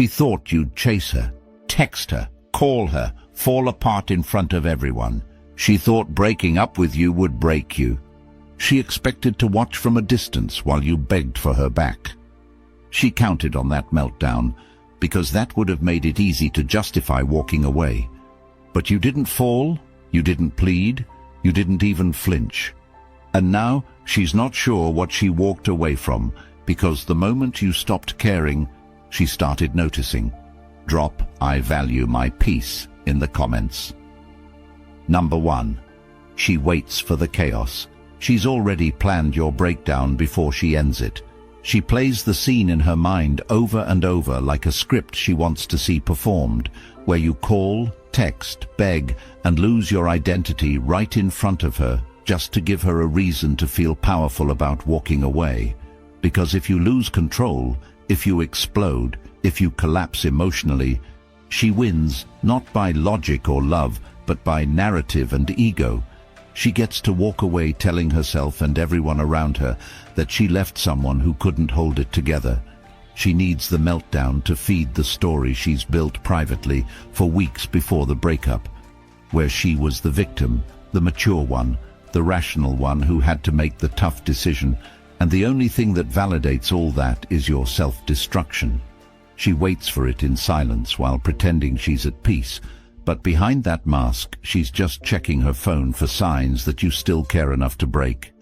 She thought you'd chase her, text her, call her, fall apart in front of everyone. She thought breaking up with you would break you. She expected to watch from a distance while you begged for her back. She counted on that meltdown, because that would have made it easy to justify walking away. But you didn't fall, you didn't plead, you didn't even flinch. And now she's not sure what she walked away from, because the moment you stopped caring, she started noticing. Drop "I value my peace" in the comments. Number 1. She waits for the chaos. She's already planned your breakdown before she ends it. She plays the scene in her mind over and over like a script she wants to see performed, where you call, text, beg, and lose your identity right in front of her just to give her a reason to feel powerful about walking away. Because if you lose control, if you explode, if you collapse emotionally, she wins not by logic or love, but by narrative and ego. She gets to walk away telling herself and everyone around her that she left someone who couldn't hold it together. She needs the meltdown to feed the story she's built privately for weeks before the breakup, where she was the victim, the mature one, the rational one who had to make the tough decision, and the only thing that validates all that is your self-destruction. She waits for it in silence while pretending she's at peace, but behind that mask, she's just checking her phone for signs that you still care enough to break.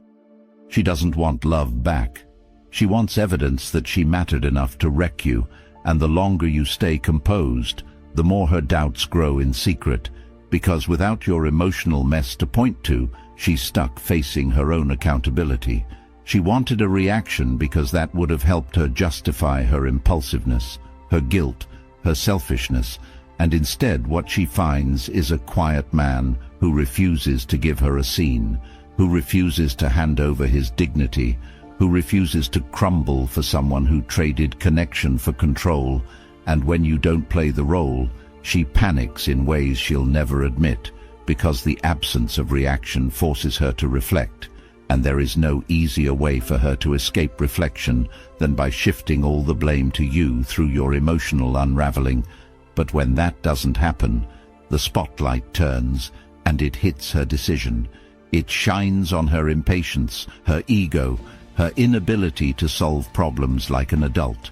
She doesn't want love back. She wants evidence that she mattered enough to wreck you, and the longer you stay composed, the more her doubts grow in secret, because without your emotional mess to point to, she's stuck facing her own accountability. She wanted a reaction because that would have helped her justify her impulsiveness, her guilt, her selfishness, and instead what she finds is a quiet man who refuses to give her a scene, who refuses to hand over his dignity, who refuses to crumble for someone who traded connection for control, and when you don't play the role, she panics in ways she'll never admit, because the absence of reaction forces her to reflect, and there is no easier way for her to escape reflection than by shifting all the blame to you through your emotional unraveling. But when that doesn't happen, the spotlight turns, and it hits her decision. It shines on her impatience, her ego, her inability to solve problems like an adult.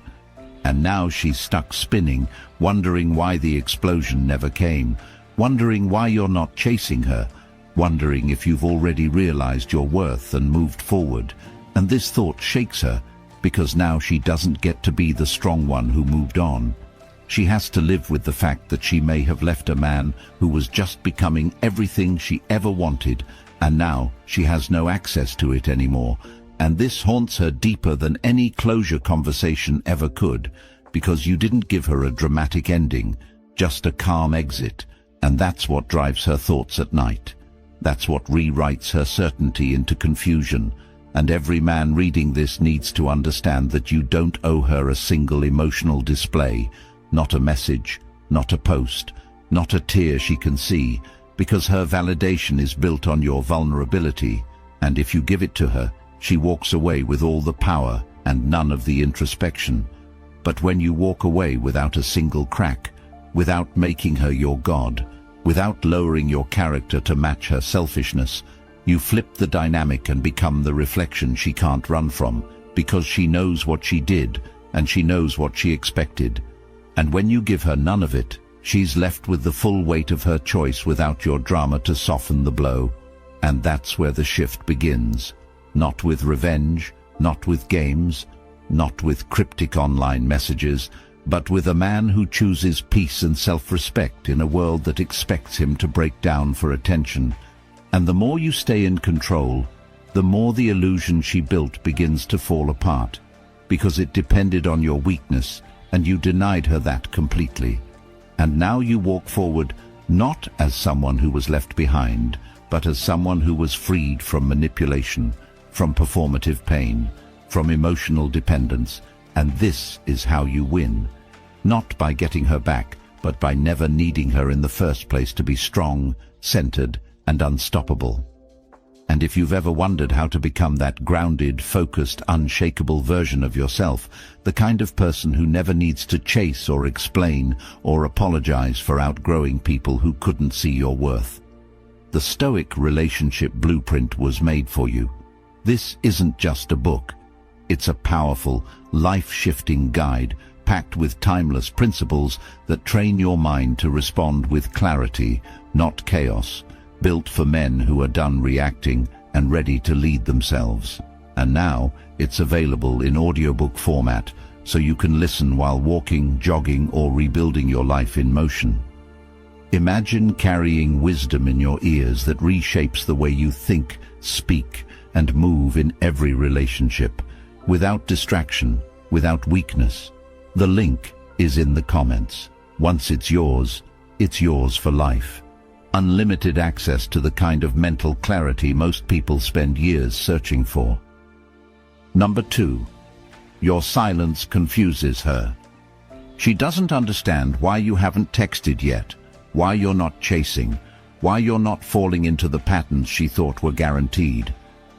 And now she's stuck spinning, wondering why the explosion never came, wondering why you're not chasing her, wondering if you've already realized your worth and moved forward. And this thought shakes her, because now she doesn't get to be the strong one who moved on. She has to live with the fact that she may have left a man who was just becoming everything she ever wanted, and now she has no access to it anymore. And this haunts her deeper than any closure conversation ever could, because you didn't give her a dramatic ending, just a calm exit. And that's what drives her thoughts at night. That's what rewrites her certainty into confusion. And every man reading this needs to understand that you don't owe her a single emotional display, not a message, not a post, not a tear she can see, because her validation is built on your vulnerability, and if you give it to her, she walks away with all the power and none of the introspection. But when you walk away without a single crack, without making her your god, without lowering your character to match her selfishness, you flip the dynamic and become the reflection she can't run from, because she knows what she did and she knows what she expected. And when you give her none of it, she's left with the full weight of her choice without your drama to soften the blow. And that's where the shift begins. Not with revenge, not with games, not with cryptic online messages, but with a man who chooses peace and self-respect in a world that expects him to break down for attention. And the more you stay in control, the more the illusion she built begins to fall apart, because it depended on your weakness, and you denied her that completely. And now you walk forward not as someone who was left behind, but as someone who was freed from manipulation, from performative pain, from emotional dependence, and this is how you win. Not by getting her back, but by never needing her in the first place to be strong, centered, and unstoppable. And if you've ever wondered how to become that grounded, focused, unshakable version of yourself, the kind of person who never needs to chase or explain or apologize for outgrowing people who couldn't see your worth, the Stoic relationship blueprint was made for you. This isn't just a book. It's a powerful, life-shifting guide packed with timeless principles that train your mind to respond with clarity, not chaos, built for men who are done reacting and ready to lead themselves. And now it's available in audiobook format, so you can listen while walking, jogging, or rebuilding your life in motion. Imagine carrying wisdom in your ears that reshapes the way you think, speak, and move in every relationship, without distraction, without weakness. The link is in the comments. Once it's yours for life. Unlimited access to the kind of mental clarity most people spend years searching for. Number 2. Your silence confuses her. She doesn't understand why you haven't texted yet, why you're not chasing, why you're not falling into the patterns she thought were guaranteed.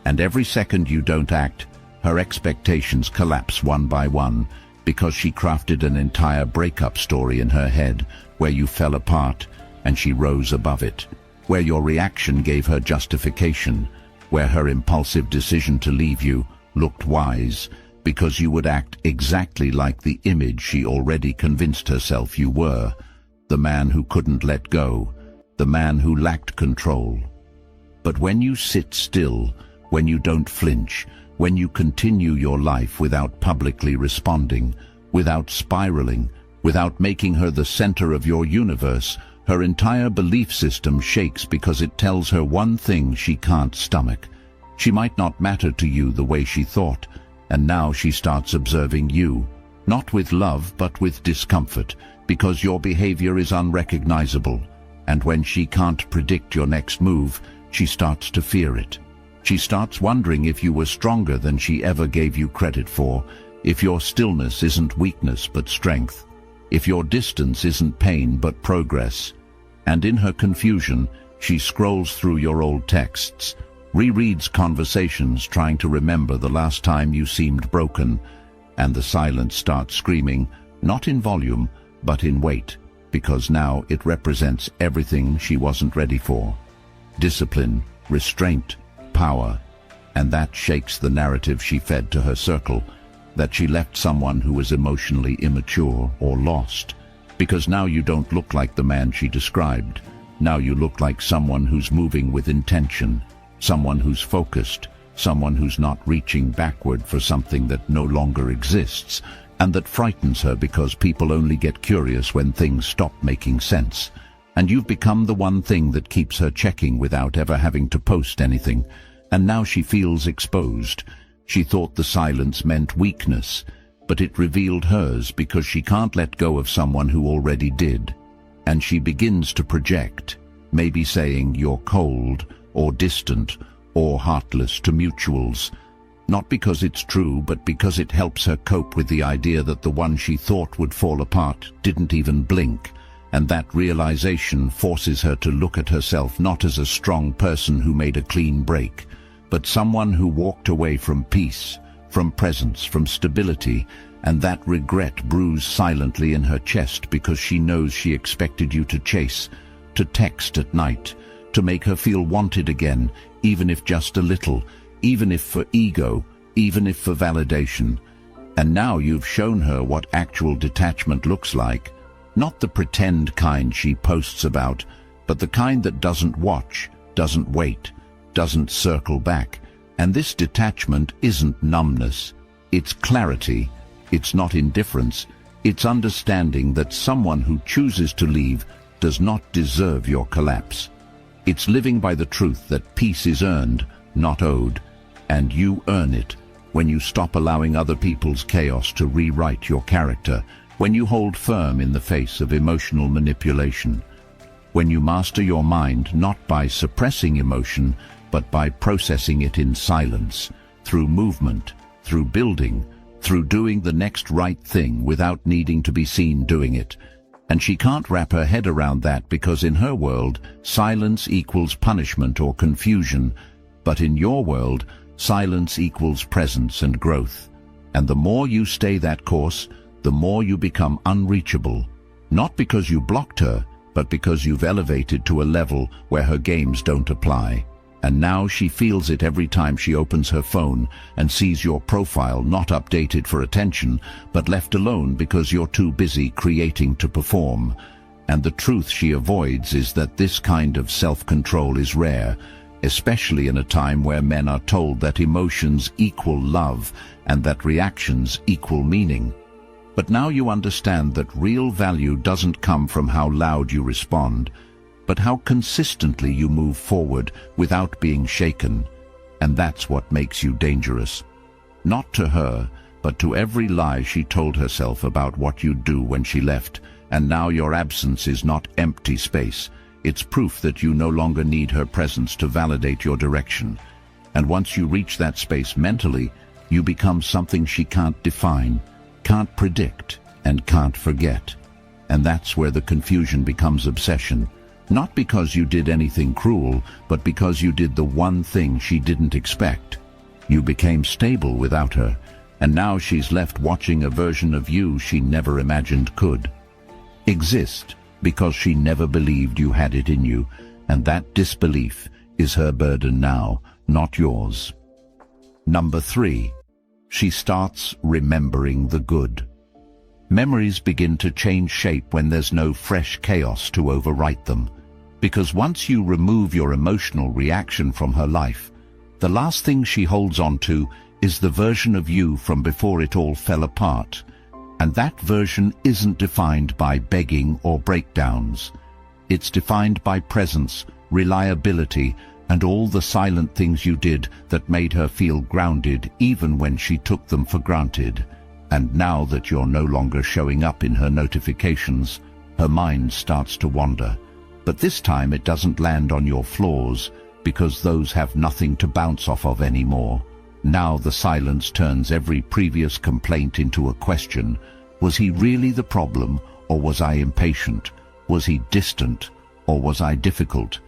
And every second you don't act, her expectations collapse one by one, because she crafted an entire breakup story in her head where you fell apart and she rose above it, where your reaction gave her justification, where her impulsive decision to leave you looked wise because you would act exactly like the image she already convinced herself you were, the man who couldn't let go, the man who lacked control. But when you sit still, when you don't flinch, when you continue your life without publicly responding, without spiraling, without making her the center of your universe, her entire belief system shakes because it tells her one thing she can't stomach. She might not matter to you the way she thought, and now she starts observing you, not with love but with discomfort, because your behavior is unrecognizable. And when she can't predict your next move, she starts to fear it. She starts wondering if you were stronger than she ever gave you credit for, if your stillness isn't weakness but strength, if your distance isn't pain but progress. And in her confusion, she scrolls through your old texts, rereads conversations trying to remember the last time you seemed broken, and the silence starts screaming, not in volume, but in weight, because now it represents everything she wasn't ready for. Discipline, restraint, power, and that shakes the narrative she fed to her circle, that she left someone who was emotionally immature or lost, because now you don't look like the man she described. Now you look like someone who's moving with intention, someone who's focused, someone who's not reaching backward for something that no longer exists, and that frightens her because people only get curious when things stop making sense. And you've become the one thing that keeps her checking without ever having to post anything. And now she feels exposed. She thought the silence meant weakness, but it revealed hers because she can't let go of someone who already did. And she begins to project, maybe saying you're cold, or distant, or heartless to mutuals. Not because it's true, but because it helps her cope with the idea that the one she thought would fall apart didn't even blink. And that realization forces her to look at herself not as a strong person who made a clean break, but someone who walked away from peace, from presence, from stability, and that regret brews silently in her chest because she knows she expected you to chase, to text at night, to make her feel wanted again, even if just a little, even if for ego, even if for validation. And now you've shown her what actual detachment looks like, not the pretend kind she posts about, but the kind that doesn't watch, doesn't wait, doesn't circle back. And this detachment isn't numbness, it's clarity, it's not indifference, it's understanding that someone who chooses to leave does not deserve your collapse. It's living by the truth that peace is earned, not owed, and you earn it when you stop allowing other people's chaos to rewrite your character, when you hold firm in the face of emotional manipulation, when you master your mind not by suppressing emotion, but by processing it in silence, through movement, through building, through doing the next right thing without needing to be seen doing it. And she can't wrap her head around that because in her world, silence equals punishment or confusion. But in your world, silence equals presence and growth. And the more you stay that course, the more you become unreachable. Not because you blocked her, but because you've elevated to a level where her games don't apply. And now she feels it every time she opens her phone and sees your profile not updated for attention, but left alone because you're too busy creating to perform. And the truth she avoids is that this kind of self-control is rare, especially in a time where men are told that emotions equal love and that reactions equal meaning. But now you understand that real value doesn't come from how loud you respond, but how consistently you move forward without being shaken. And that's what makes you dangerous. Not to her, but to every lie she told herself about what you'd do when she left. And now your absence is not empty space. It's proof that you no longer need her presence to validate your direction. And once you reach that space mentally, you become something she can't define, can't predict, and can't forget. And that's where the confusion becomes obsession. Not because you did anything cruel, but because you did the one thing she didn't expect. You became stable without her, and now she's left watching a version of you she never imagined could exist, because she never believed you had it in you, and that disbelief is her burden now, not yours. Number 3. She starts remembering the good. Memories begin to change shape when there's no fresh chaos to overwrite them. Because once you remove your emotional reaction from her life, the last thing she holds on to is the version of you from before it all fell apart. And that version isn't defined by begging or breakdowns. It's defined by presence, reliability, and all the silent things you did that made her feel grounded even when she took them for granted. And now that you're no longer showing up in her notifications, her mind starts to wander. But this time it doesn't land on your flaws, because those have nothing to bounce off of anymore. Now the silence turns every previous complaint into a question. Was he really the problem, or was I impatient? Was he distant, or was I difficult?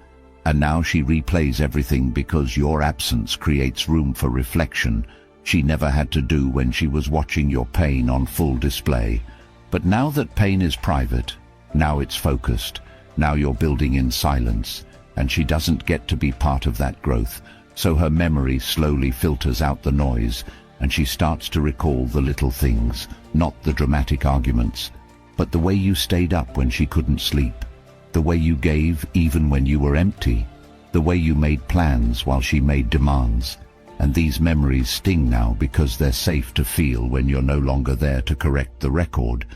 And now she replays everything because your absence creates room for reflection she never had to do when she was watching your pain on full display. But now that pain is private, now it's focused, now you're building in silence, and she doesn't get to be part of that growth, so her memory slowly filters out the noise, and she starts to recall the little things, not the dramatic arguments, but the way you stayed up when she couldn't sleep, the way you gave even when you were empty, the way you made plans while she made demands. And these memories sting now because they're safe to feel when you're no longer there to correct the record.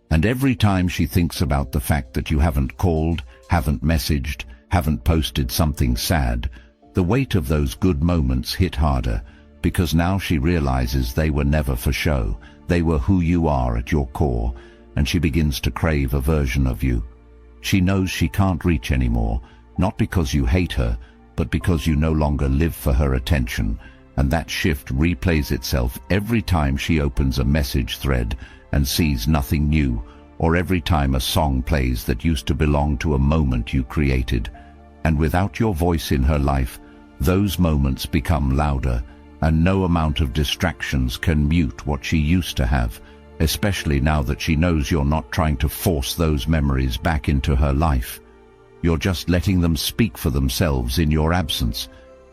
And every time she thinks about the fact that you haven't called, haven't messaged, haven't posted something sad, the weight of those good moments hit harder, because now she realizes they were never for show. They were who you are at your core, and she begins to crave a version of you. She knows she can't reach anymore, not because you hate her, but because you no longer live for her attention. And that shift replays itself every time she opens a message thread and sees nothing new, or every time a song plays that used to belong to a moment you created. And without your voice in her life, those moments become louder, and no amount of distractions can mute what she used to have, especially now that she knows you're not trying to force those memories back into her life. You're just letting them speak for themselves in your absence.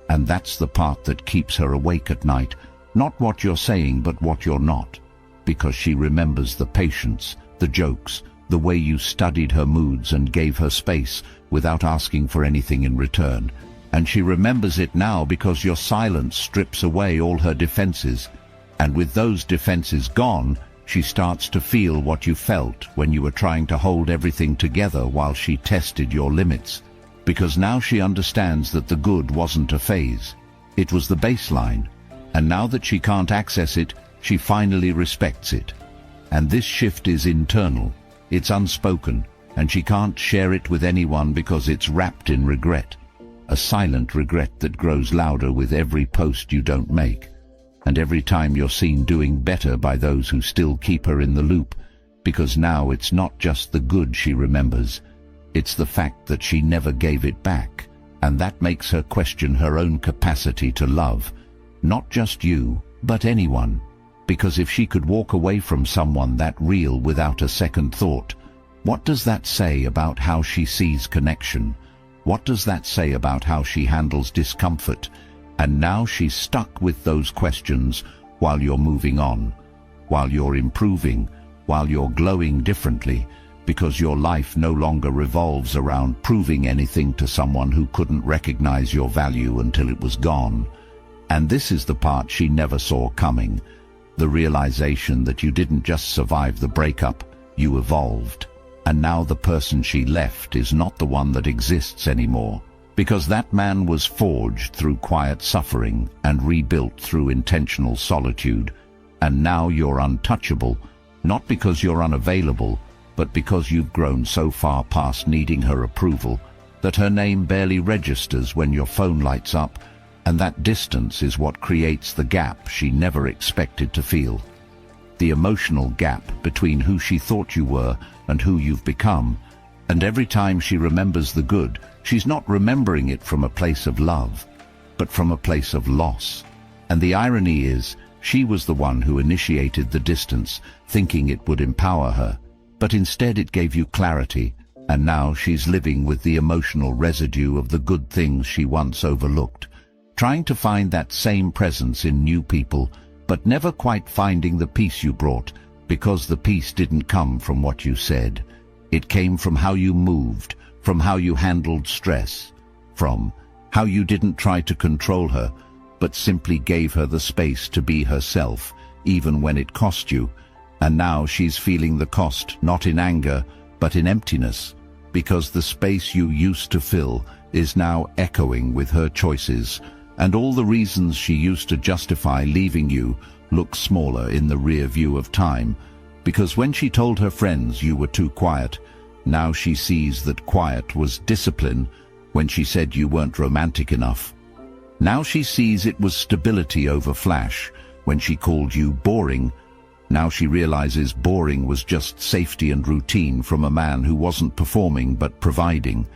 And that's the part that keeps her awake at night, not what you're saying but what you're not, because she remembers the patience, the jokes, the way you studied her moods and gave her space without asking for anything in return. And she remembers it now because your silence strips away all her defenses. And with those defenses gone, she starts to feel what you felt when you were trying to hold everything together while she tested your limits. Because now she understands that the good wasn't a phase. It was the baseline. And now that she can't access it, she finally respects it. And this shift is internal. It's unspoken, and she can't share it with anyone because it's wrapped in regret. A silent regret that grows louder with every post you don't make. And every time you're seen doing better by those who still keep her in the loop. Because now it's not just the good she remembers. It's the fact that she never gave it back, and that makes her question her own capacity to love, not just you, but anyone. Because if she could walk away from someone that real without a second thought, what does that say about how she sees connection? What does that say about how she handles discomfort? And now she's stuck with those questions while you're moving on, while you're improving, while you're glowing differently, because your life no longer revolves around proving anything to someone who couldn't recognize your value until it was gone. And this is the part she never saw coming, the realization that you didn't just survive the breakup, you evolved. And now the person she left is not the one that exists anymore, because that man was forged through quiet suffering and rebuilt through intentional solitude. And now you're untouchable, not because you're unavailable, but because you've grown so far past needing her approval that her name barely registers when your phone lights up, and that distance is what creates the gap she never expected to feel. The emotional gap between who she thought you were and who you've become. And every time she remembers the good, she's not remembering it from a place of love, but from a place of loss. And the irony is, she was the one who initiated the distance, thinking it would empower her. But instead it gave you clarity, and now she's living with the emotional residue of the good things she once overlooked, trying to find that same presence in new people, but never quite finding the peace you brought, because the peace didn't come from what you said. It came from how you moved, from how you handled stress, from how you didn't try to control her, but simply gave her the space to be herself, even when it cost you. And now she's feeling the cost, not in anger, but in emptiness, because the space you used to fill is now echoing with her choices, and all the reasons she used to justify leaving you look smaller in the rear view of time, because when she told her friends you were too quiet, now she sees that quiet was discipline. When she said you weren't romantic enough, now she sees it was stability over flash. When she called you boring, now she realizes boring was just safety and routine from a man who wasn't performing but providing.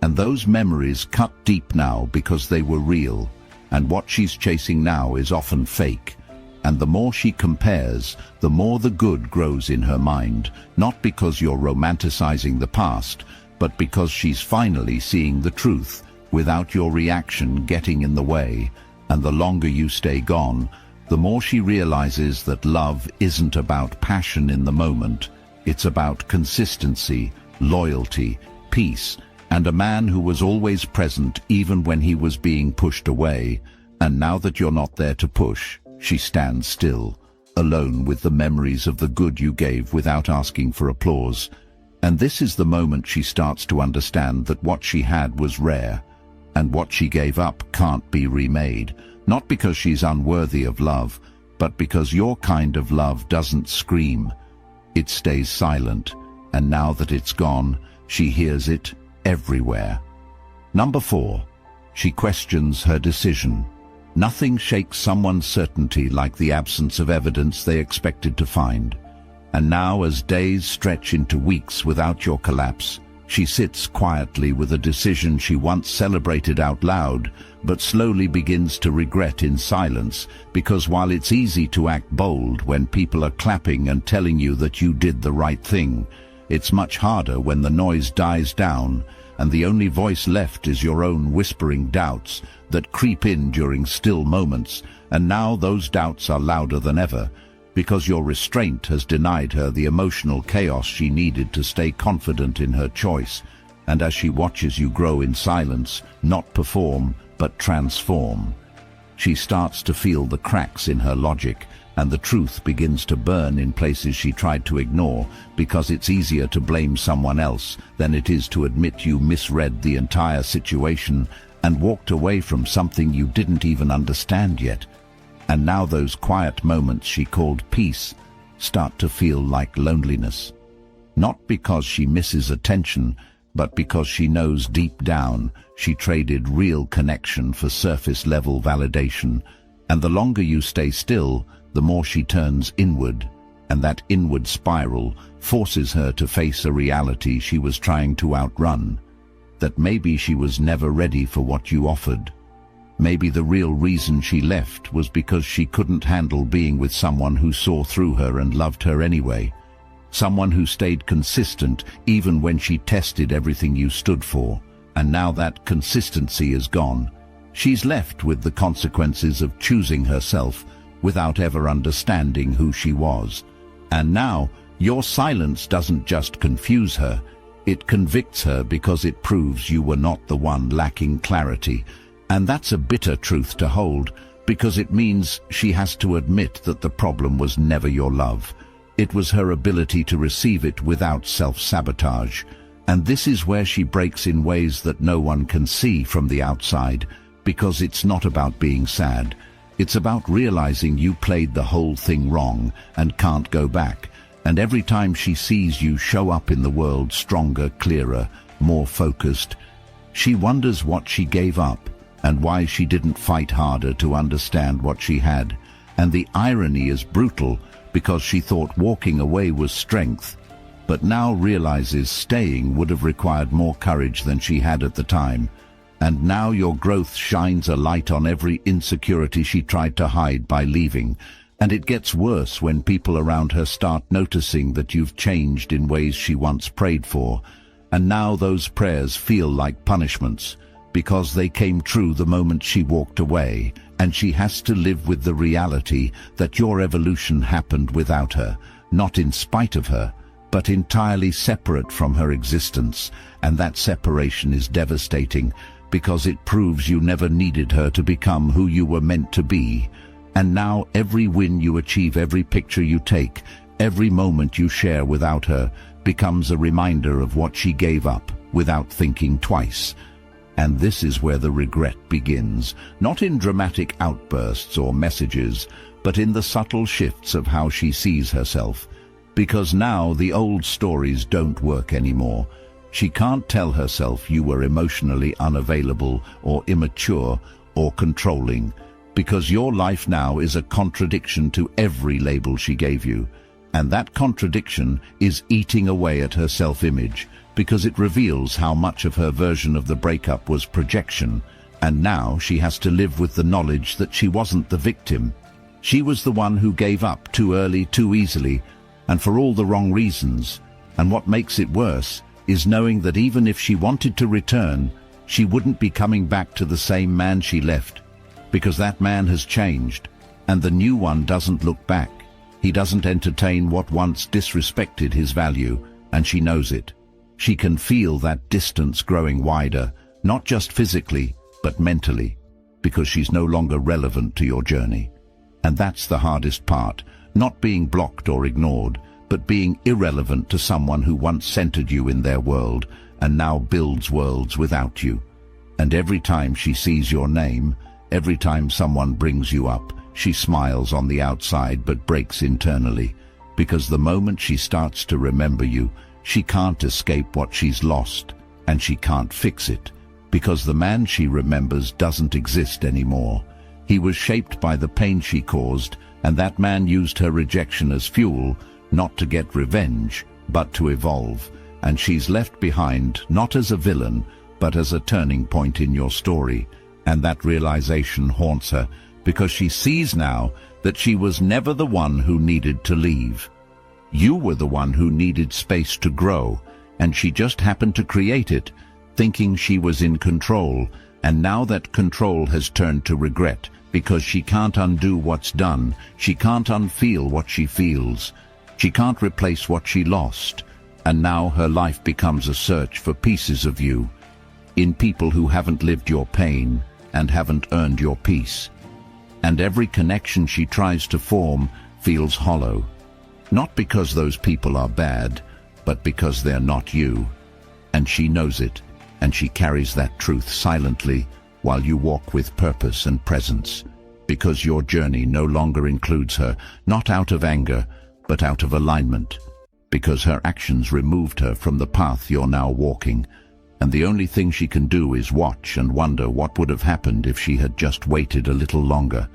And those memories cut deep now because they were real, and what she's chasing now is often fake. And the more she compares, the more the good grows in her mind, not because you're romanticizing the past, but because she's finally seeing the truth without your reaction getting in the way. And the longer you stay gone, the more she realizes that love isn't about passion in the moment. It's about consistency, loyalty, peace, and a man who was always present even when he was being pushed away. And now that you're not there to push, she stands still, alone with the memories of the good you gave without asking for applause. And this is the moment she starts to understand that what she had was rare, and what she gave up can't be remade. Not because she's unworthy of love, but because your kind of love doesn't scream. It stays silent, and now that it's gone, she hears it everywhere. Number 4. She questions her decision. Nothing shakes someone's certainty like the absence of evidence they expected to find. And now, as days stretch into weeks without your collapse, she sits quietly with a decision she once celebrated out loud, but slowly begins to regret in silence, because while it's easy to act bold when people are clapping and telling you that you did the right thing, it's much harder when the noise dies down and the only voice left is your own whispering doubts that creep in during still moments. And now those doubts are louder than ever, because your restraint has denied her the emotional chaos she needed to stay confident in her choice. And as she watches you grow in silence, not perform, but transform, she starts to feel the cracks in her logic, and the truth begins to burn in places she tried to ignore, because it's easier to blame someone else than it is to admit you misread the entire situation and walked away from something you didn't even understand yet. And now those quiet moments she called peace start to feel like loneliness. Not because she misses attention, but because she knows deep down she traded real connection for surface-level validation. And the longer you stay still, the more she turns inward, and that inward spiral forces her to face a reality she was trying to outrun. that maybe she was never ready for what you offered. Maybe the real reason she left was because she couldn't handle being with someone who saw through her and loved her anyway. Someone who stayed consistent even when she tested everything you stood for. And now that consistency is gone. She's left with the consequences of choosing herself without ever understanding who she was. And now, your silence doesn't just confuse her, it convicts her because it proves you were not the one lacking clarity. And that's a bitter truth to hold, because it means she has to admit that the problem was never your love. It was her ability to receive it without self-sabotage. And this is where she breaks in ways that no one can see from the outside, because it's not about being sad. It's about realizing you played the whole thing wrong and can't go back. And every time she sees you show up in the world stronger, clearer, more focused, she wonders what she gave up and why she didn't fight harder to understand what she had. And the irony is brutal, because she thought walking away was strength, but now realizes staying would have required more courage than she had at the time. And now your growth shines a light on every insecurity she tried to hide by leaving. And it gets worse when people around her start noticing that you've changed in ways she once prayed for. And now those prayers feel like punishments, because they came true the moment she walked away, and she has to live with the reality that your evolution happened without her, not in spite of her, but entirely separate from her existence. And that separation is devastating, because it proves you never needed her to become who you were meant to be. And now every win you achieve, every picture you take, every moment you share without her becomes a reminder of what she gave up without thinking twice. And this is where the regret begins, not in dramatic outbursts or messages, but in the subtle shifts of how she sees herself. Because now the old stories don't work anymore. She can't tell herself you were emotionally unavailable or immature or controlling, because your life now is a contradiction to every label she gave you. And that contradiction is eating away at her self-image, because it reveals how much of her version of the breakup was projection. And now she has to live with the knowledge that she wasn't the victim. She was the one who gave up too early, too easily, and for all the wrong reasons. And what makes it worse is knowing that even if she wanted to return, she wouldn't be coming back to the same man she left, because that man has changed, and the new one doesn't look back. He doesn't entertain what once disrespected his value, and she knows it. She can feel that distance growing wider, not just physically, but mentally, because she's no longer relevant to your journey. And that's the hardest part, not being blocked or ignored, but being irrelevant to someone who once centered you in their world and now builds worlds without you. And every time she sees your name, every time someone brings you up, she smiles on the outside but breaks internally, because the moment she starts to remember you, she can't escape what she's lost, and she can't fix it, because the man she remembers doesn't exist anymore. He was shaped by the pain she caused, and that man used her rejection as fuel, not to get revenge, but to evolve. And she's left behind not as a villain, but as a turning point in your story. And that realization haunts her, because she sees now that she was never the one who needed to leave. You were the one who needed space to grow, and she just happened to create it, thinking she was in control. And now that control has turned to regret, because she can't undo what's done, she can't unfeel what she feels. She can't replace what she lost, and now her life becomes a search for pieces of you, in people who haven't lived your pain and haven't earned your peace. And every connection she tries to form feels hollow, not because those people are bad, but because they're not you. And she knows it, and she carries that truth silently while you walk with purpose and presence, because your journey no longer includes her, not out of anger, but out of alignment, because her actions removed her from the path you're now walking, and the only thing she can do is watch and wonder what would have happened if she had just waited a little longer,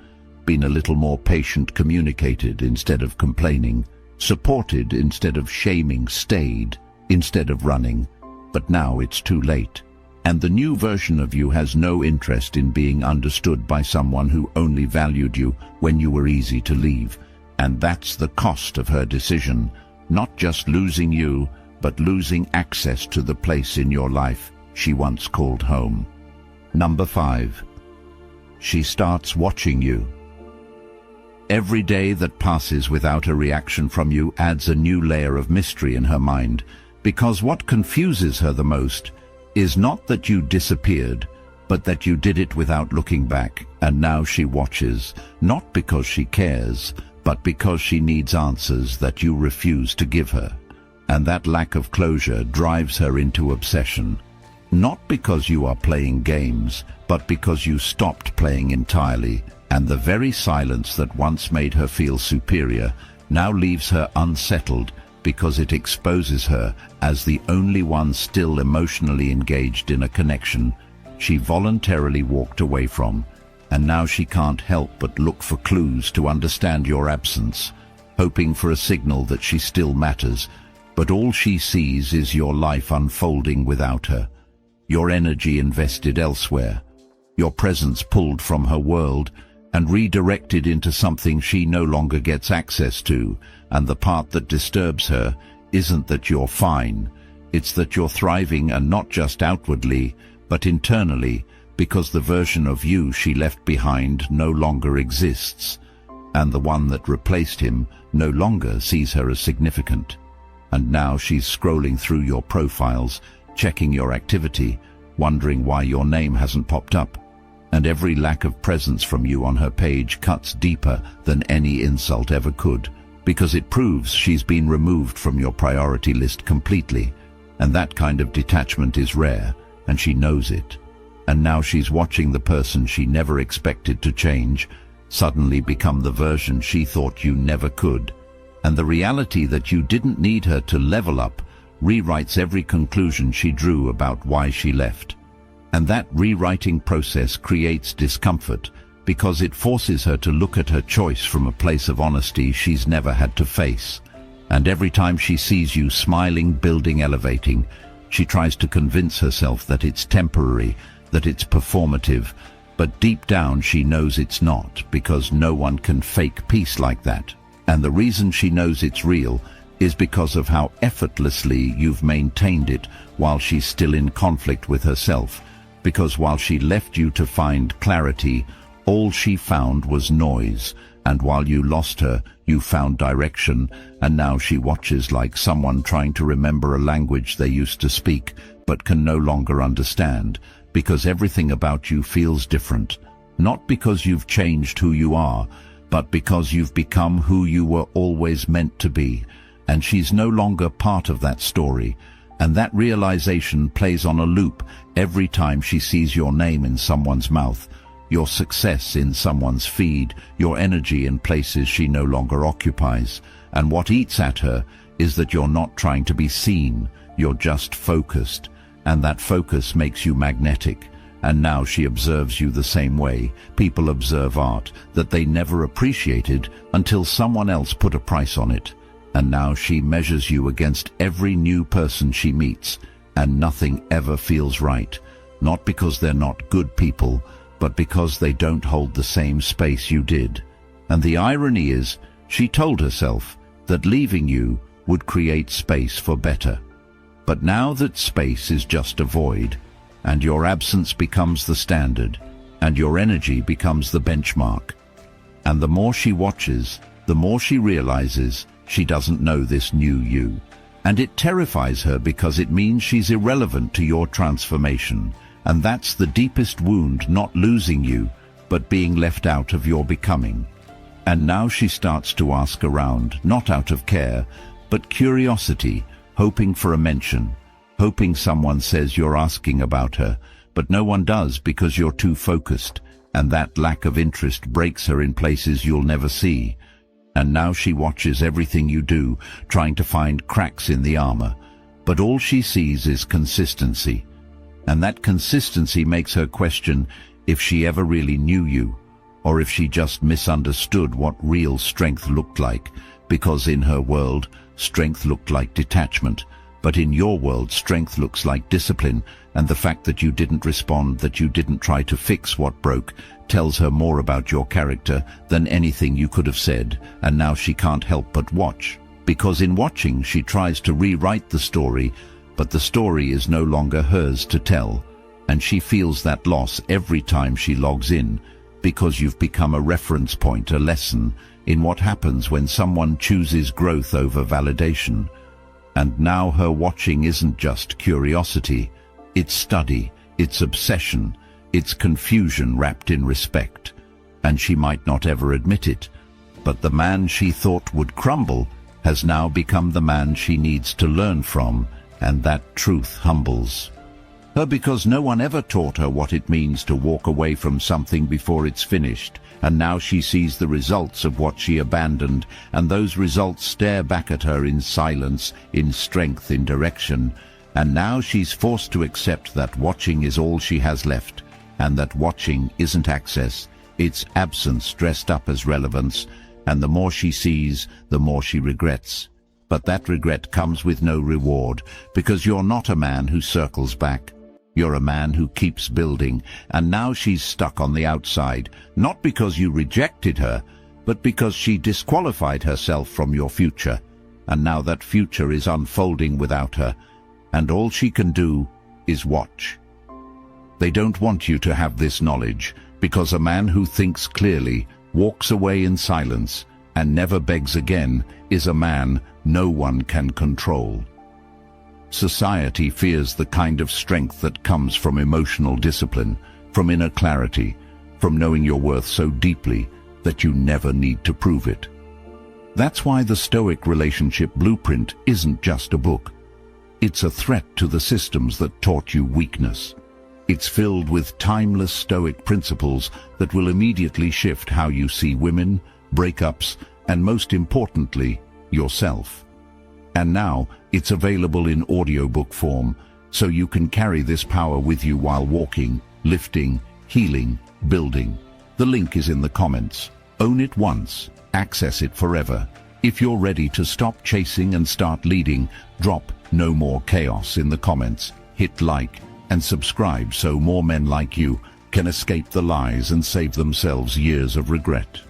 been a little more patient, communicated instead of complaining, supported instead of shaming, stayed instead of running. But now it's too late, And the new version of you has no interest in being understood by someone who only valued you when you were easy to leave. And that's the cost of her decision, not just losing you, but losing access to the place in your life she once called home. Number 5. She starts watching you. Every day that passes without a reaction from you adds a new layer of mystery in her mind, because what confuses her the most is not that you disappeared, but that you did it without looking back, and now she watches, not because she cares, but because she needs answers that you refuse to give her. And that lack of closure drives her into obsession, not because you are playing games, but because you stopped playing entirely, and the very silence that once made her feel superior now leaves her unsettled because it exposes her as the only one still emotionally engaged in a connection she voluntarily walked away from, and now she can't help but look for clues to understand your absence, hoping for a signal that she still matters, but all she sees is your life unfolding without her, your energy invested elsewhere, your presence pulled from her world and redirected into something she no longer gets access to. And the part that disturbs her isn't that you're fine, it's that you're thriving, and not just outwardly, but internally, because the version of you she left behind no longer exists, and the one that replaced him no longer sees her as significant. And now she's scrolling through your profiles, checking your activity, wondering why your name hasn't popped up. And every lack of presence from you on her page cuts deeper than any insult ever could, because it proves she's been removed from your priority list completely. And that kind of detachment is rare, and she knows it. And now she's watching the person she never expected to change suddenly become the version she thought you never could. And the reality that you didn't need her to level up rewrites every conclusion she drew about why she left. And that rewriting process creates discomfort, because it forces her to look at her choice from a place of honesty she's never had to face. And every time she sees you smiling, building, elevating, she tries to convince herself that it's temporary, that it's performative, but deep down she knows it's not, because no one can fake peace like that. And the reason she knows it's real is because of how effortlessly you've maintained it while she's still in conflict with herself. Because while she left you to find clarity, all she found was noise, and while you lost her, you found direction, and now she watches like someone trying to remember a language they used to speak, but can no longer understand, because everything about you feels different, not because you've changed who you are, but because you've become who you were always meant to be, and she's no longer part of that story. And that realization plays on a loop every time she sees your name in someone's mouth, your success in someone's feed, your energy in places she no longer occupies. And what eats at her is that you're not trying to be seen, you're just focused. And that focus makes you magnetic. And now she observes you the same way people observe art that they never appreciated until someone else put a price on it. And now she measures you against every new person she meets, and nothing ever feels right, not because they're not good people, but because they don't hold the same space you did. And the irony is, she told herself that leaving you would create space for better. But now that space is just a void, and your absence becomes the standard, and your energy becomes the benchmark. And the more she watches, the more she realizes she doesn't know this new you. And it terrifies her because it means she's irrelevant to your transformation. And that's the deepest wound, not losing you, but being left out of your becoming. And now she starts to ask around, not out of care, but curiosity, hoping for a mention, hoping someone says you're asking about her, but no one does because you're too focused, and that lack of interest breaks her in places you'll never see. And now she watches everything you do, trying to find cracks in the armor, but all she sees is consistency. And that consistency makes her question if she ever really knew you, or if she just misunderstood what real strength looked like, because in her world, strength looked like detachment, But in your world, strength looks like discipline, and the fact that you didn't respond, that you didn't try to fix what broke, tells her more about your character than anything you could have said, and now she can't help but watch. Because in watching, she tries to rewrite the story, but the story is no longer hers to tell, and she feels that loss every time she logs in, because you've become a reference point, a lesson in what happens when someone chooses growth over validation. And now her watching isn't just curiosity, it's study, it's obsession, it's confusion wrapped in respect. And she might not ever admit it, but the man she thought would crumble has now become the man she needs to learn from, and that truth humbles her because no one ever taught her what it means to walk away from something before it's finished. And now she sees the results of what she abandoned, and those results stare back at her in silence, in strength, in direction. And now she's forced to accept that watching is all she has left, and that watching isn't access, it's absence dressed up as relevance, and the more she sees, the more she regrets. But that regret comes with no reward, because you're not a man who circles back. You're a man who keeps building, and now she's stuck on the outside, not because you rejected her, but because she disqualified herself from your future. And now that future is unfolding without her, and all she can do is watch. They don't want you to have this knowledge, because a man who thinks clearly, walks away in silence, and never begs again, is a man no one can control. Society fears the kind of strength that comes from emotional discipline, from inner clarity, from knowing your worth so deeply that you never need to prove it. That's why the Stoic relationship blueprint isn't just a book. It's a threat to the systems that taught you weakness. It's filled with timeless Stoic principles that will immediately shift how you see women, breakups, and most importantly, yourself. And now, it's available in audiobook form, so you can carry this power with you while walking, lifting, healing, building. The link is in the comments. Own it once, access it forever. If you're ready to stop chasing and start leading, drop "No More Chaos" in the comments, hit like, and subscribe so more men like you can escape the lies and save themselves years of regret.